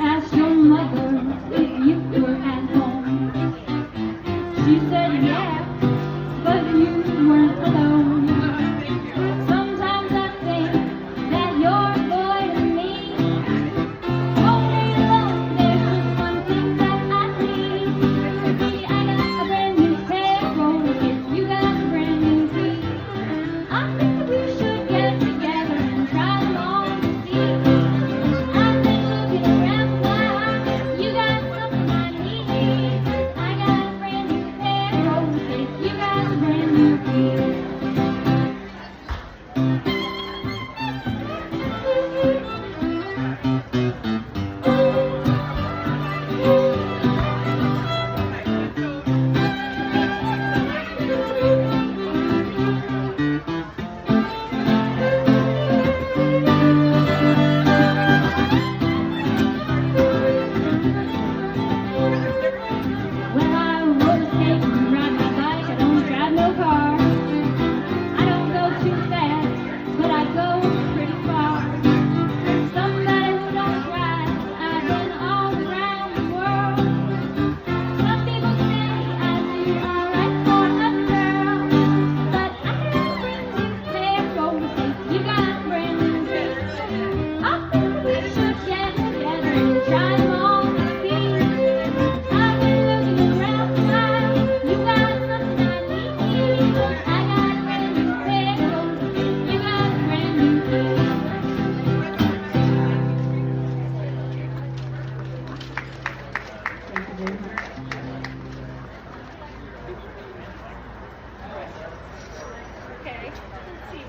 asked your mother if you were at home. She said yeah, but you weren't alone. Sometimes I think that you're a boy to me. All day long, there's just one thing that I need. See, I got a brand new pair of roller skates. You got a brand new feet. I think we should get together and try them on to see. I've been looking around my house. You got something I need. I got a brand new pair of roller skates. You got a brand new feet. When I roller skate and ride my bike, I don't drive no car. I don't go too fast, but I go pretty far. Somebody who don't drive, I've been all around the world. Some people say I do alright for a girl, but I got a brand new pair of roller skates. You got a brand new feet. I think we should get together and try them on to see. I've been looking around the house. You got something I need. I got a brand new pair of roller skates. You got a brand new feet. Thank you very much. Okay.